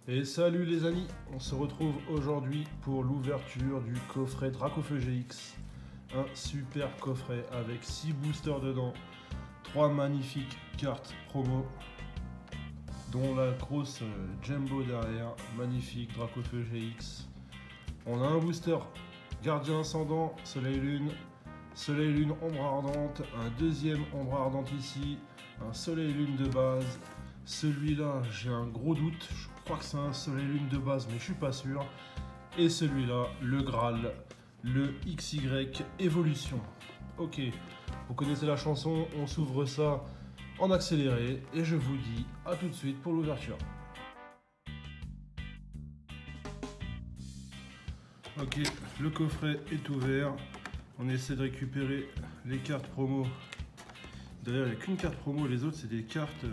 Et salut les amis, on se retrouve aujourd'hui pour l'ouverture du coffret Dracofeu GX. Un super coffret avec 6 boosters dedans, 3 magnifiques cartes promo, dont la grosse Jumbo derrière, magnifique Dracofeu GX. On a un booster Gardien Ascendant, Soleil Lune Ombre Ardente, un deuxième Ombre Ardente ici, un Soleil Lune de base. Celui-là, j'ai un gros doute, je crois que c'est un Soleil Lune de base, mais je suis pas sûr. Et celui-là, le Graal, le XY Évolution. Ok, vous connaissez la chanson, on s'ouvre ça en accéléré, et je vous dis à tout de suite pour l'ouverture. Ok, le coffret est ouvert, on essaie de récupérer les cartes promo. D'ailleurs, il n'y a qu'une carte promo, les autres c'est des cartes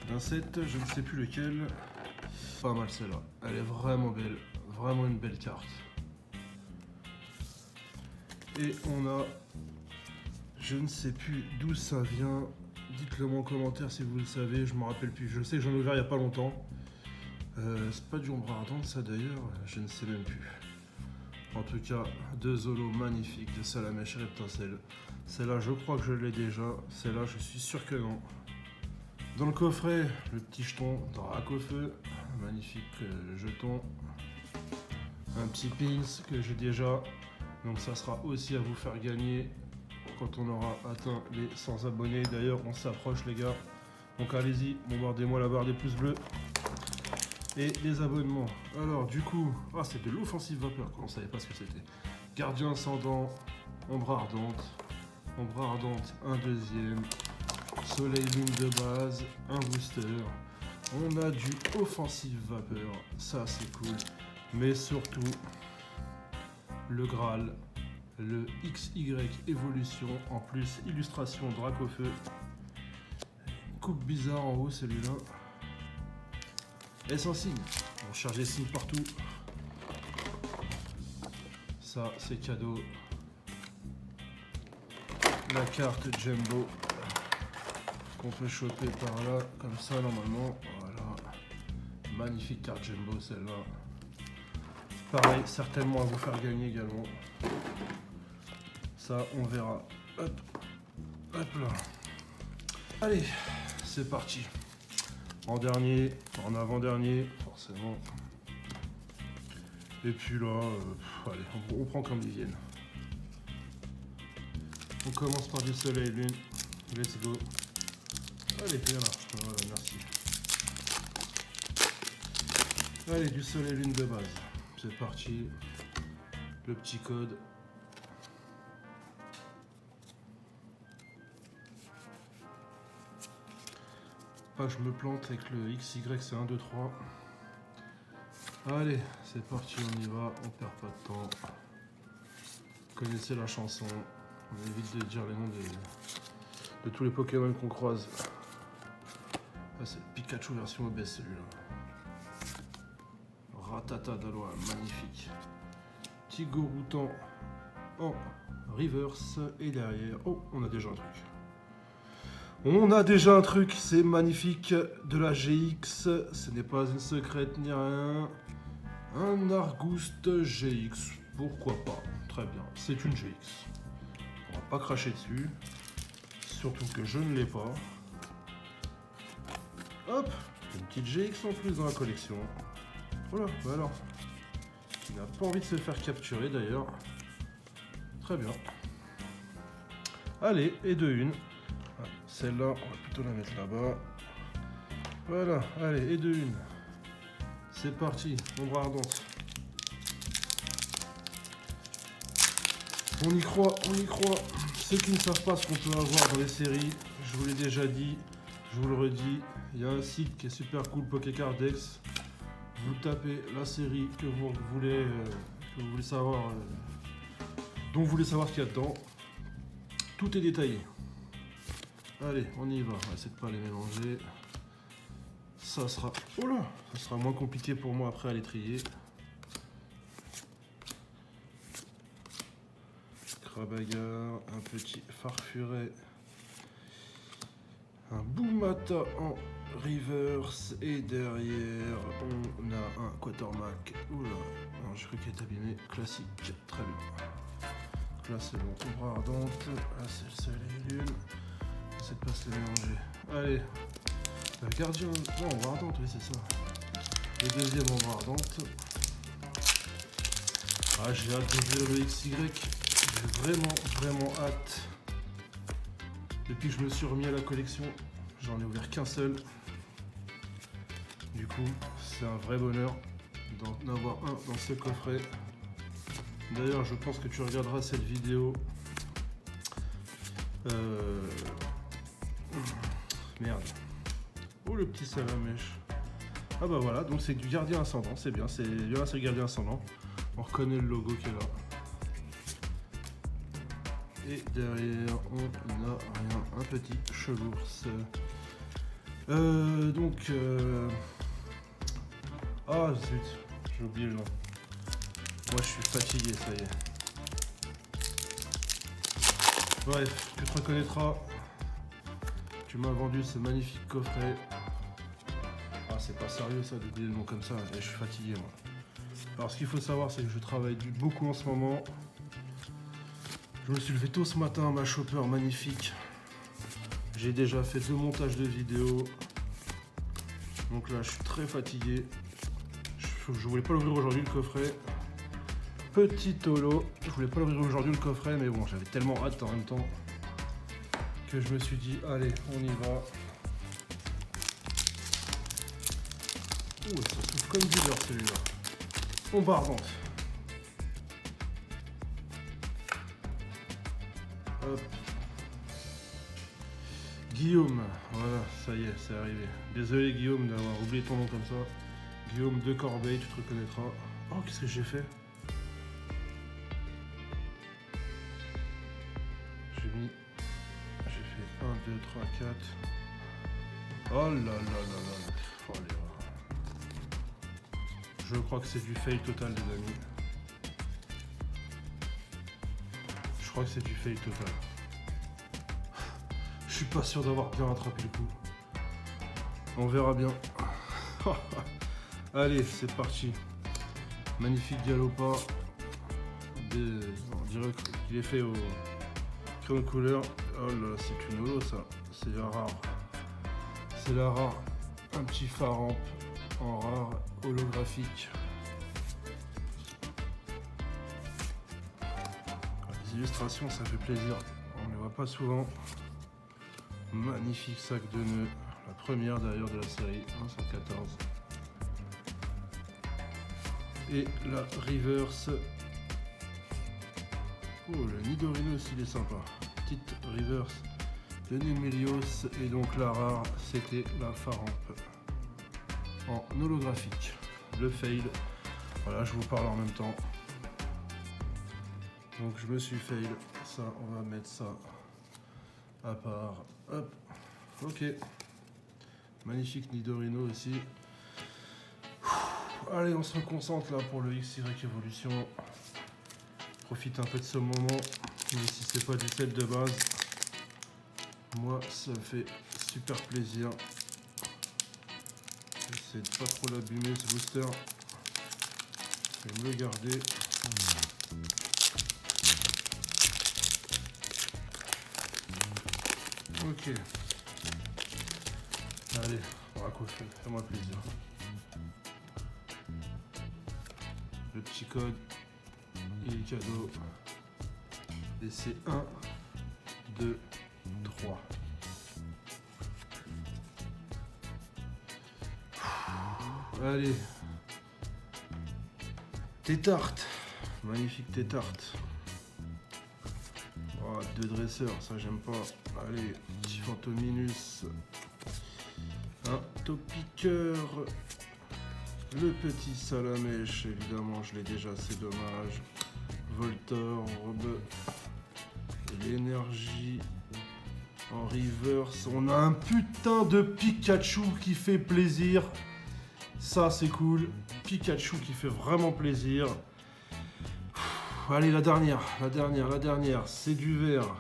d'un set, je ne sais plus lequel. Pas mal celle-là, elle est vraiment belle, vraiment une belle carte. Et on a, je ne sais plus d'où ça vient, dites-le moi en commentaire si vous le savez, je me rappelle plus, je sais que j'en ai ouvert il n'y a pas longtemps. C'est pas du ombre ardente ça d'ailleurs, je ne sais même plus. En tout cas, deux Zolos magnifiques de Salamèche Reptincelle. Celle-là, je crois que je l'ai déjà, celle-là, je suis sûr que non. Dans le coffret, le petit jeton Dracofeu, magnifique jeton. Un petit pins que j'ai déjà, donc ça sera aussi à vous faire gagner quand on aura atteint les 100 abonnés. D'ailleurs, on s'approche les gars, donc allez-y, bombardez-moi la barre des pouces bleus et les abonnements. Alors du coup, c'est de l'offensive vapeur, on ne savait pas ce que c'était. Gardien Ascendant, Ombre Ardente, un deuxième. Soleil Lune de base, un booster. On a du offensive vapeur, ça c'est cool. Mais surtout, le Graal, le XY Évolution, en plus illustration Dracofeu. Coupe bizarre en haut celui-là. Et sans signe, on charge les signes partout. Ça c'est cadeau. La carte Jumbo qu'on peut choper par là, comme ça normalement, voilà. Magnifique carte Jumbo celle-là. Pareil, certainement à vous faire gagner également. Ça, on verra. Hop, hop là. Allez, c'est parti. En dernier, en avant-dernier, forcément. Et puis là, allez, on prend comme ils viennent. On commence par du Soleil Lune. Let's go. Allez, viens là. Voilà, merci. Allez, du Soleil Lune de base. C'est parti. Le petit code. Pas que je me plante avec le XY, c'est 1, 2, 3. Allez, c'est parti, on y va. On perd pas de temps. Vous connaissez la chanson. On évite de dire les noms de tous les Pokémon qu'on croise. C'est le Pikachu version obèse celui-là. Ratata d'Aloa, magnifique. Petit Goroutan en reverse et derrière. Oh, on a déjà un truc. On a déjà un truc, c'est magnifique. De la GX, ce n'est pas une secrète ni rien. Un Argouste GX, pourquoi pas. Très bien, c'est une GX. On va pas cracher dessus. Surtout que je ne l'ai pas. Hop, une petite GX en plus dans la collection. Voilà, bah alors. Il n'a pas envie de se faire capturer d'ailleurs. Très bien. Allez, et de une. Celle-là, on va plutôt la mettre là-bas. Voilà, allez, et de une. C'est parti, ombre ardente. On y croit, on y croit. Ceux qui ne savent pas ce qu'on peut avoir dans les séries, je vous l'ai déjà dit, je vous le redis, il y a un site qui est super cool, Pokécardex. Vous tapez la série que vous voulez savoir, dont vous voulez savoir ce qu'il y a dedans. Tout est détaillé. Allez, on y va. On va essayer de ne pas les mélanger. Ça sera, oh là, ça sera moins compliqué pour moi après à les trier. Crabagar, un petit Farfuret, Un Boumata en reverse et derrière on a un quarterback. Oula, non, j'ai cru qu'il était abîmé. Classique, très bien. Là c'est bon, ombre ardente. Là c'est le soleil et lune. J'essaie de pas se les mélanger. Allez, gardien. Non, ombre ardente, oui c'est ça. Et deuxième ombre ardente. Ah, j'ai hâte d'ouvrir le XY. J'ai vraiment hâte. Depuis que je me suis remis à la collection, j'en ai ouvert qu'un seul. Du coup, c'est un vrai bonheur d'en avoir un dans ce coffret. D'ailleurs, je pense que tu regarderas cette vidéo. Merde. Oh, le petit salamèche. Ah bah voilà, donc c'est du gardien ascendant, c'est bien, c'est le gardien ascendant. On reconnaît le logo qui est là. Et derrière, on n'a rien, un petit chelours. Ah zut, j'ai oublié le nom. Moi je suis fatigué, ça y est. Bref, tu te reconnaîtras. Tu m'as vendu ce magnifique coffret. Ah, c'est pas sérieux ça d'oublier le nom comme ça, et je suis fatigué moi. Alors ce qu'il faut savoir, c'est que je travaille beaucoup en ce moment. Je me suis levé tôt ce matin, ma chopper magnifique. J'ai déjà fait 2 montages de vidéos. Donc là, je suis très fatigué. Je voulais pas l'ouvrir aujourd'hui le coffret. Petit holo. Je voulais pas l'ouvrir aujourd'hui le coffret, mais bon, j'avais tellement hâte en même temps que je me suis dit, allez, on y va. Ouh, ça souffle comme du beurre celui-là. Ombre ardente. Hop. Guillaume, voilà, ça y est, c'est arrivé. Désolé Guillaume d'avoir oublié ton nom comme ça. Guillaume de Corbeil, tu te reconnaîtras. Oh, qu'est-ce que j'ai fait? J'ai fait 1, 2, 3, 4. Oh là là là là. Oh, allez, je crois que c'est du fail total, les amis. Je crois que c'est du fail total. Je suis pas sûr d'avoir bien rattrapé le coup. On verra bien. Allez, c'est parti. Magnifique Galopa. On dirait qu'il est fait au crayon de couleur. Oh là, c'est une holo ça. C'est la rare. C'est la rare. Un petit Faramp en rare holographique. Les illustrations, ça fait plaisir. On ne les voit pas souvent. Magnifique sac de nœuds. La première d'ailleurs de la série 114. Et la reverse. Oh, le Nidorino aussi, il est sympa. Petite reverse de Numelios. Et donc la rare, c'était la Faramp en holographique. Le fail. Voilà, je vous parle en même temps. Donc je me suis fail. Ça, on va mettre ça à part. Hop. Ok. Magnifique Nidorino aussi. Allez, on se concentre là pour le XY Evolution. Profite un peu de ce moment, même si c'est pas du set de base. Moi, ça me fait super plaisir. J'essaie de pas trop l'abîmer ce booster. Je vais me le garder. Ok. Allez, on va coiffer, fais-moi plaisir. Le petit code et le cadeau. Et c'est 1, 2, 3. Allez. Tétarte. Magnifique tétarte. Oh, 2 dresseurs, ça j'aime pas. Allez, petit Fantominus. Un Topiqueur. Le petit Salamèche, évidemment, je l'ai déjà, c'est dommage. Voltorb. L'énergie en reverse. On a un putain de Pikachu qui fait plaisir. Ça, c'est cool. Pikachu qui fait vraiment plaisir. Allez, la dernière. C'est du vert.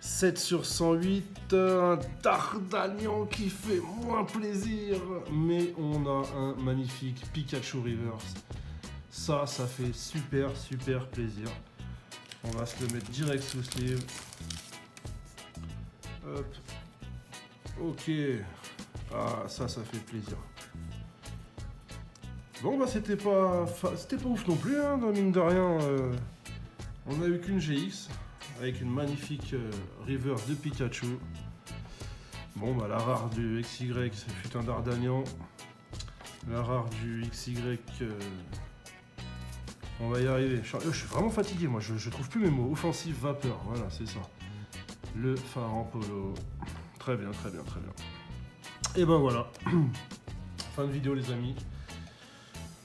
7 sur 108, un Dardanian qui fait moins plaisir, mais on a un magnifique Pikachu Reverse. Ça fait super plaisir. On va se le mettre direct sous sleeve. Hop. Ok. Ah, ça fait plaisir. Bon, bah c'était pas ouf non plus, hein, mine de rien. On n'a eu qu'une GX avec une magnifique reverse de Pikachu. Bon, bah la rare du XY, ça fut un Dardanian. La rare du XY, on va y arriver. Je suis vraiment fatigué, moi, je trouve plus mes mots. Offensive vapeur, voilà, c'est ça. Le phare en polo. Très bien. Et ben voilà. Fin de vidéo, les amis.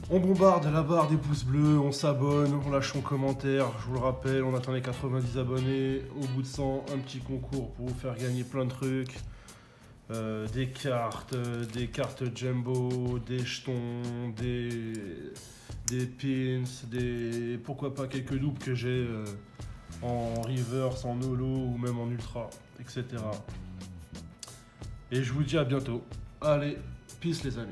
On bombarde la barre des pouces bleus, on s'abonne, on lâche son commentaire. Je vous le rappelle, on atteint les 90 abonnés. Au bout de 100, un petit concours pour vous faire gagner plein de trucs. Des cartes Jumbo, des jetons, des pins, pourquoi pas quelques doubles que j'ai en reverse, en holo ou même en ultra, etc. Et je vous dis à bientôt. Allez, peace les amis.